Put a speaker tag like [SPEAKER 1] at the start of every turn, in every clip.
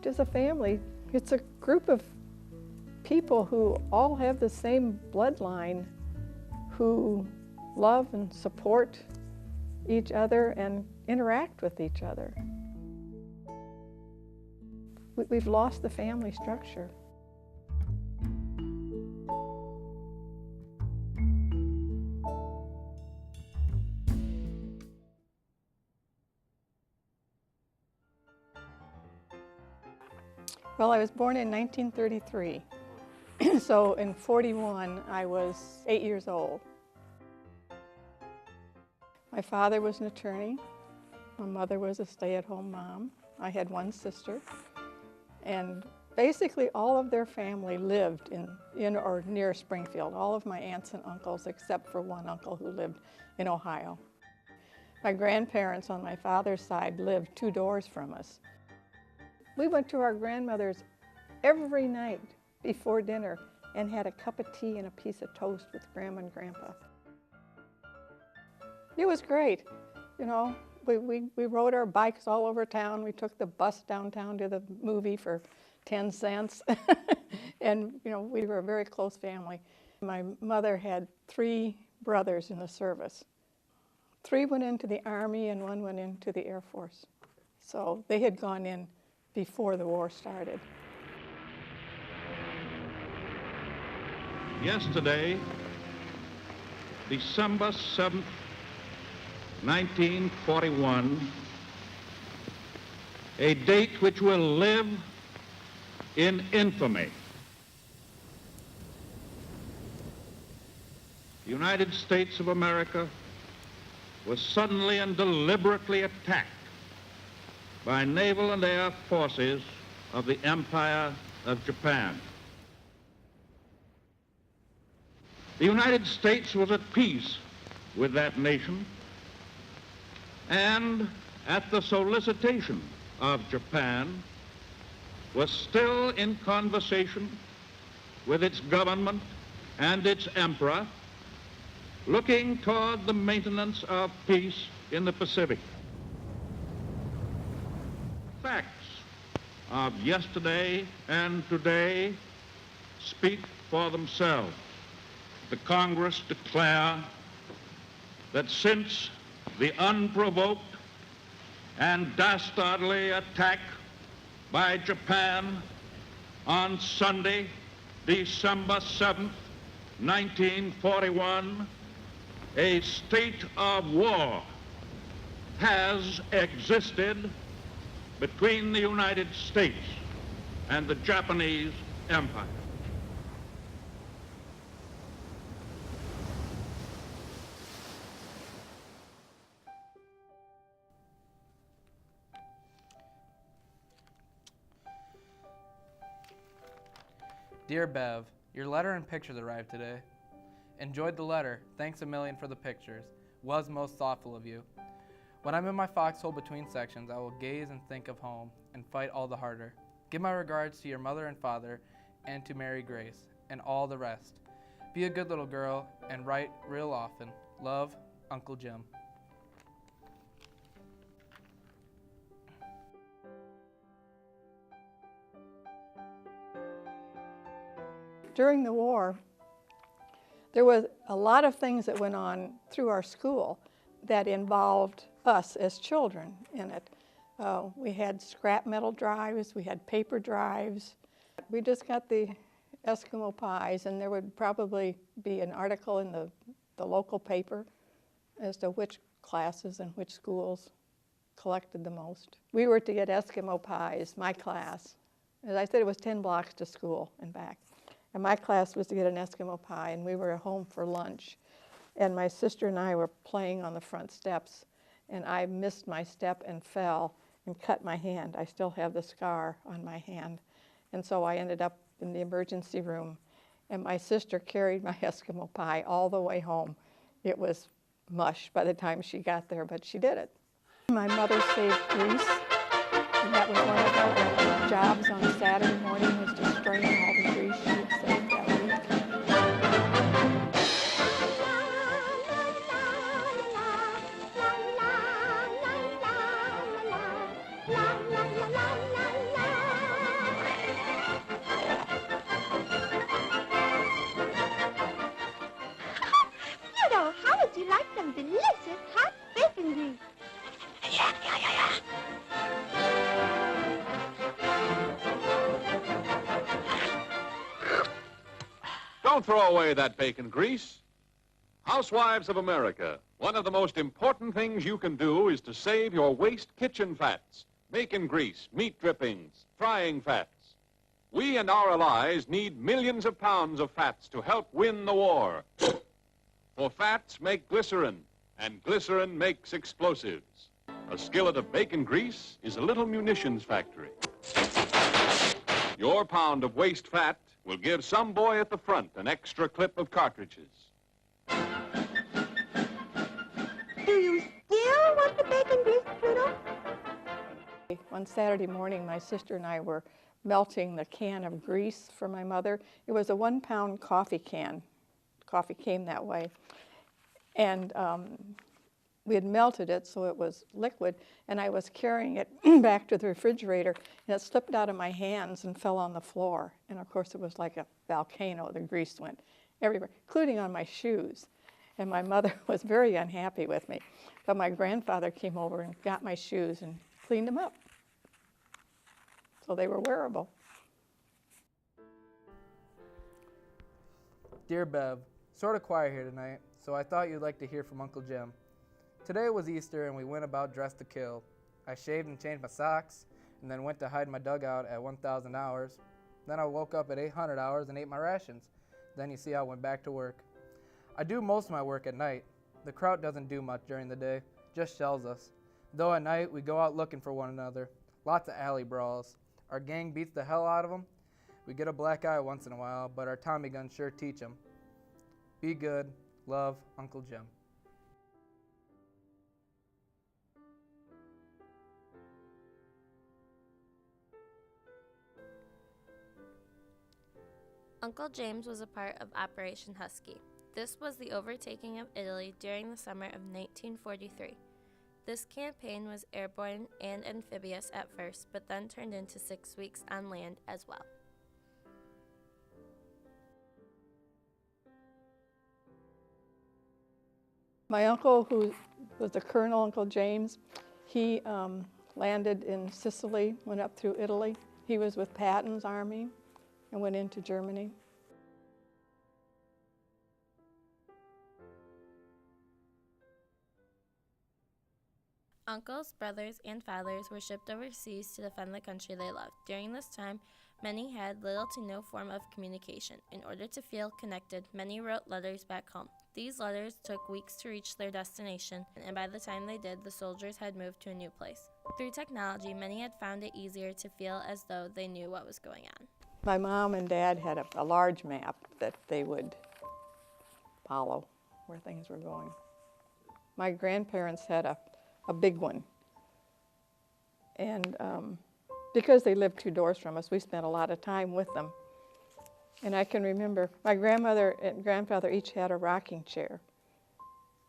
[SPEAKER 1] act as a family. It's a group of people who all have the same bloodline, who love and support each other and interact with each other. We've lost the family structure. Well, I was born in 1933, so in 41 I was 8 years old. My father was an attorney. My mother was a stay-at-home mom. I had one sister. And basically all of their family lived in or near Springfield, all of my aunts and uncles except for one uncle who lived in Ohio. My grandparents on my father's side lived 2 doors from us. We went to our grandmother's every night before dinner and had a cup of tea and a piece of toast with Grandma and Grandpa. It was great. You know, we rode our bikes all over town. We took the bus downtown to the movie for 10 cents. And, you know, we were a very close family. My mother had 3 brothers in the service. 3 went into the Army and 1 went into the Air Force. So they had gone in before the war started.
[SPEAKER 2] Yesterday, December 7th, 1941, a date which will live in infamy. The United States of America was suddenly and deliberately attacked by naval and air forces of the Empire of Japan. The United States was at peace with that nation, and at the solicitation of Japan, was still in conversation with its government and its emperor, looking toward the maintenance of peace in the Pacific. Facts of yesterday and today speak for themselves. The Congress declare that since the unprovoked and dastardly attack by Japan on Sunday, December 7th, 1941, a state of war has existed between the United States and the Japanese Empire.
[SPEAKER 3] Dear Bev, your letter and pictures arrived today. Enjoyed the letter. Thanks a million for the pictures. Was most thoughtful of you. When I'm in my foxhole between sections, I will gaze and think of home and fight all the harder. Give my regards to your mother and father and to Mary Grace and all the rest. Be a good little girl and write real often. Love, Uncle Jim.
[SPEAKER 1] During the war, there was a lot of things that went on through our school that involved us as children in it. We had scrap metal drives, we had paper drives. We just got the Eskimo pies, and there would probably be an article in the local paper as to which classes and which schools collected the most. We were to get Eskimo pies, my class. As I said, it was 10 blocks to school and back. And my class was to get an Eskimo pie, and we were home for lunch. And my sister and I were playing on the front steps, and I missed my step and fell and cut my hand. I still have the scar on my hand. And so I ended up in the emergency room, and my sister carried my Eskimo pie all the way home. It was mush by the time she got there, but she did it. My mother saved grease, and that was one of her jobs on Saturday morning, was to strain all the grease she had saved that week.
[SPEAKER 4] Would you like some delicious hot bacon grease?
[SPEAKER 5] Don't throw away that bacon grease. Housewives of America, one of the most important things you can do is to save your waste kitchen fats, bacon grease, meat drippings, frying fats. We and our allies need millions of pounds of fats to help win the war. For fats make glycerin, and glycerin makes explosives. A skillet of bacon grease is a little munitions factory. Your pound of waste fat will give some boy at the front an extra clip of cartridges.
[SPEAKER 4] Do you still want the bacon grease, Pluto?
[SPEAKER 1] One Saturday morning, my sister and I were melting the can of grease for my mother. It was a 1-pound coffee can. Coffee came that way. And we had melted it so it was liquid, and I was carrying it back to the refrigerator, and it slipped out of my hands and fell on the floor. And of course, it was like a volcano. The grease went everywhere, including on my shoes. And my mother was very unhappy with me. But my grandfather came over and got my shoes and cleaned them up. So they were wearable.
[SPEAKER 3] Dear Bev, sort of quiet here tonight, so I thought you'd like to hear from Uncle Jim. Today was Easter and we went about dressed to kill. I shaved and changed my socks, and then went to hide my dugout at 1,000 hours. Then I woke up at 800 hours and ate my rations. Then you see I went back to work. I do most of my work at night. The Kraut doesn't do much during the day, just shells us. Though at night we go out looking for one another. Lots of alley brawls. Our gang beats the hell out of them. We get a black eye once in a while, but our Tommy guns sure teach them. Be good. Love, Uncle Jim.
[SPEAKER 6] Uncle James was a part of Operation Husky. This was the overtaking of Italy during the summer of 1943. This campaign was airborne and amphibious at first, but then turned into 6 weeks on land as well.
[SPEAKER 1] My uncle, who was the Colonel, Uncle James, he landed in Sicily, went up through Italy. He was with Patton's army and went into Germany.
[SPEAKER 6] Uncles, brothers, and fathers were shipped overseas to defend the country they loved. During this time, many had little to no form of communication. In order to feel connected, many wrote letters back home. These letters took weeks to reach their destination, and by the time they did, the soldiers had moved to a new place. Through technology, many had found it easier to feel as though they knew what was going on.
[SPEAKER 1] My mom and dad had a large map that they would follow where things were going. My grandparents had a big one. And because they lived 2 doors from us, we spent a lot of time with them. And I can remember my grandmother and grandfather each had a rocking chair.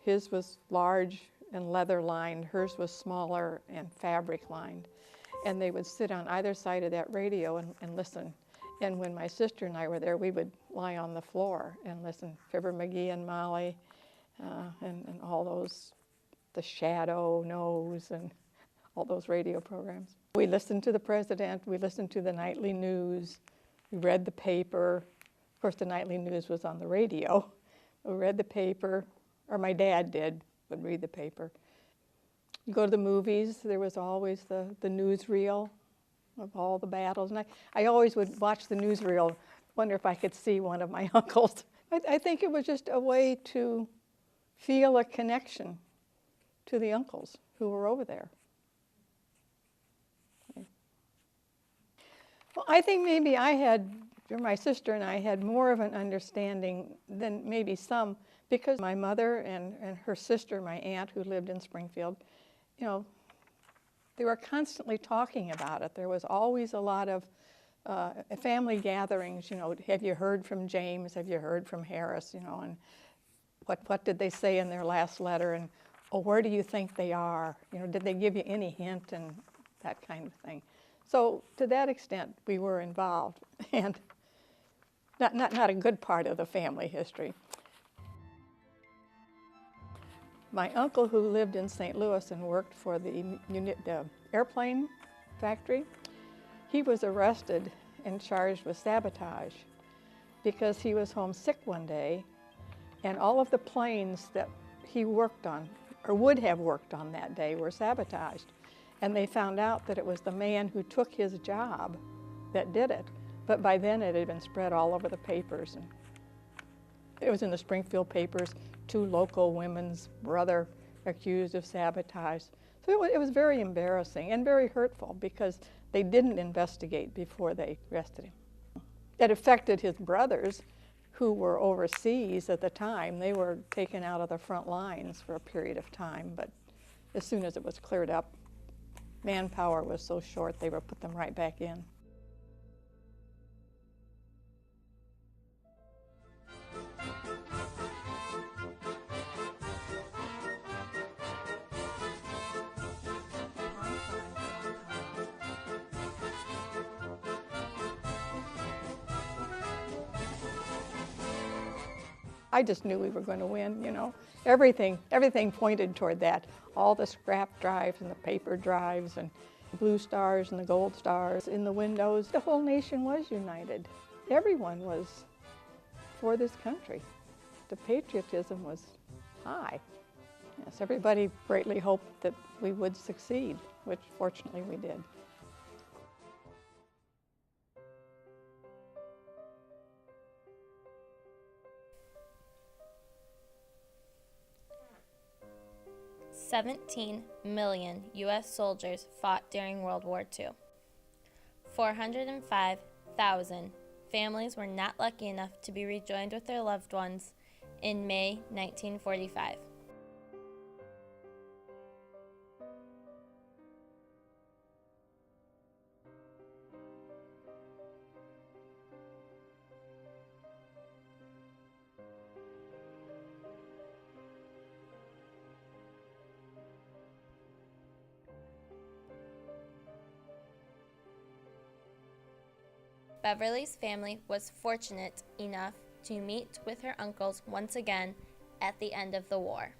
[SPEAKER 1] His was large and leather lined, hers was smaller and fabric lined. And they would sit on either side of that radio and listen. And when my sister and I were there, we would lie on the floor and listen. Fibber McGee and Molly and all those, The Shadow, Nose, and all those radio programs. We listened to the president, we listened to the nightly news, we read the paper. Of course, the nightly news was on the radio. We read the paper, or my dad would read the paper. You go to the movies, there was always the newsreel of all the battles. And I always would watch the newsreel, wonder if I could see one of my uncles. I think it was just a way to feel a connection to the uncles who were over there. Well, I think maybe my sister and I had more of an understanding than maybe some, because my mother and her sister, my aunt who lived in Springfield, you know, they were constantly talking about it. There was always a lot of family gatherings, you know, have you heard from James, have you heard from Harris, you know, and what did they say in their last letter, and oh, where do you think they are? You know, did they give you any hint, and that kind of thing. So to that extent, we were involved, and not a good part of the family history. My uncle, who lived in St. Louis and worked for the airplane factory, he was arrested and charged with sabotage because he was homesick one day, and all of the planes that he worked on, or would have worked on that day, were sabotaged. And they found out that it was the man who took his job that did it. But by then it had been spread all over the papers. And it was in the Springfield papers, 2 local women's brother accused of sabotage. So it was very embarrassing and very hurtful because they didn't investigate before they arrested him. It affected his brothers, who were overseas at the time. They were taken out of the front lines for a period of time, but as soon as it was cleared up, manpower was so short they would put them right back in. I just knew we were going to win, you know. Everything pointed toward that. All the scrap drives and the paper drives and the blue stars and the gold stars in the windows. The whole nation was united. Everyone was for this country. The patriotism was high. Yes, everybody greatly hoped that we would succeed, which fortunately we did.
[SPEAKER 6] $17 million U.S. soldiers fought during World War II. 405,000 families were not lucky enough to be rejoined with their loved ones in May 1945. Beverly's family was fortunate enough to meet with her uncles once again at the end of the war.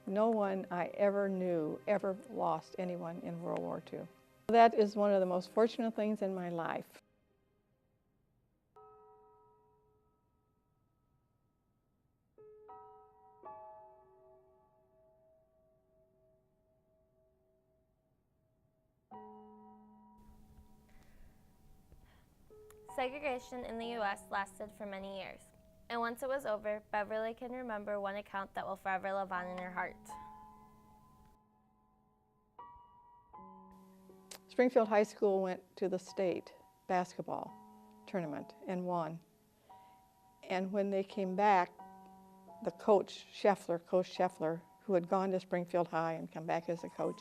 [SPEAKER 1] No one I ever knew ever lost anyone in World War II. That is one of the most fortunate things in my life.
[SPEAKER 6] Segregation in the U.S. lasted for many years, and once it was over, Beverly can remember one account that will forever live on in her heart.
[SPEAKER 1] Springfield High School went to the state basketball tournament and won. And when they came back, the Coach Scheffler, who had gone to Springfield High and come back as a coach,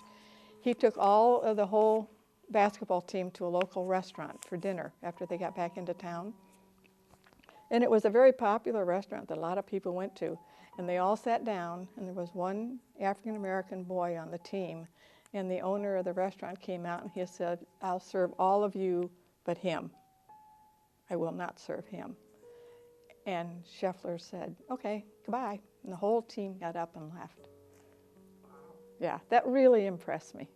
[SPEAKER 1] he took all of the whole basketball team to a local restaurant for dinner after they got back into town. And it was a very popular restaurant that a lot of people went to. And they all sat down, and there was one African-American boy on the team. And the owner of the restaurant came out and he said, "I'll serve all of you but him. I will not serve him." And Scheffler said, "Okay, goodbye." And the whole team got up and left. Yeah, that really impressed me.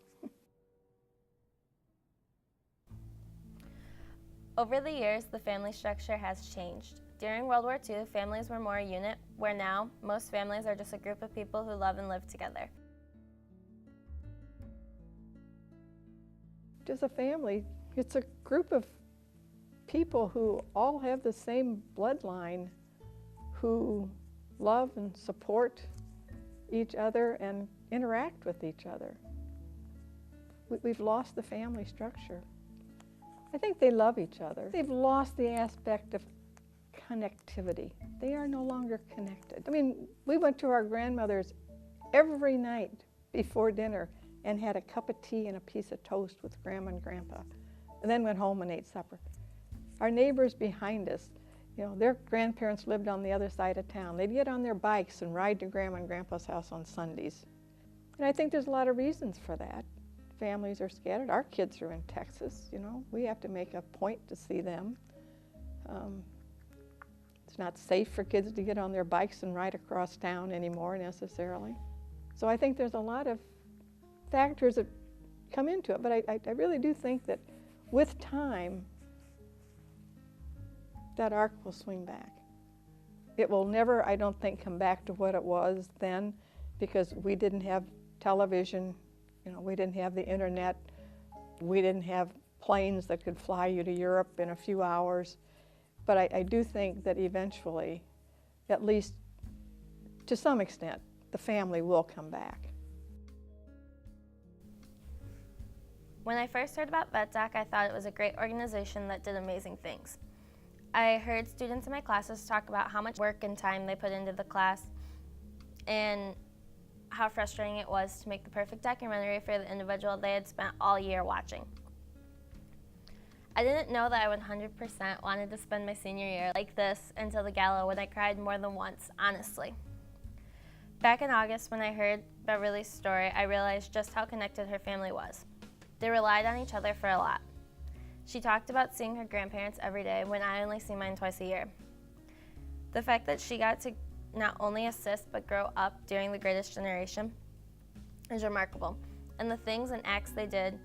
[SPEAKER 6] Over the years, the family structure has changed. During World War II, families were more a unit, where now most families are just a group of people who love and live together.
[SPEAKER 1] As a family, it's a group of people who all have the same bloodline, who love and support each other and interact with each other. We've lost the family structure. I think they love each other. They've lost the aspect of connectivity. They are no longer connected. I mean, we went to our grandmother's every night before dinner and had a cup of tea and a piece of toast with Grandma and Grandpa, and then went home and ate supper. Our neighbors behind us, you know, their grandparents lived on the other side of town. They'd get on their bikes and ride to Grandma and Grandpa's house on Sundays. And I think there's a lot of reasons for that. Families are scattered. Our kids are in Texas, you know. We have to make a point to see them. It's not safe for kids to get on their bikes and ride across town anymore necessarily. So I think there's a lot of factors that come into it, but I really do think that with time, that arc will swing back. It will never, I don't think, come back to what it was then, because we didn't have television, we didn't have the internet, we didn't have planes that could fly you to Europe in a few hours. But I do think that eventually, at least to some extent, the family will come back.
[SPEAKER 6] When I first heard about VetDoc, I thought it was a great organization that did amazing things. I heard students in my classes talk about how much work and time they put into the class and how frustrating it was to make the perfect documentary for the individual they had spent all year watching. I didn't know that I 100% wanted to spend my senior year like this until the gala, when I cried more than once, honestly. Back in August, when I heard Beverly's story, I realized just how connected her family was. They relied on each other for a lot. She talked about seeing her grandparents every day when I only see mine twice a year. The fact that she got to not only assist but grow up during the Greatest Generation is remarkable. And the things and acts they did,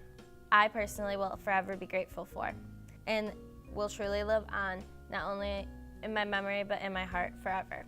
[SPEAKER 6] I personally will forever be grateful for, and will truly live on, not only in my memory but in my heart forever.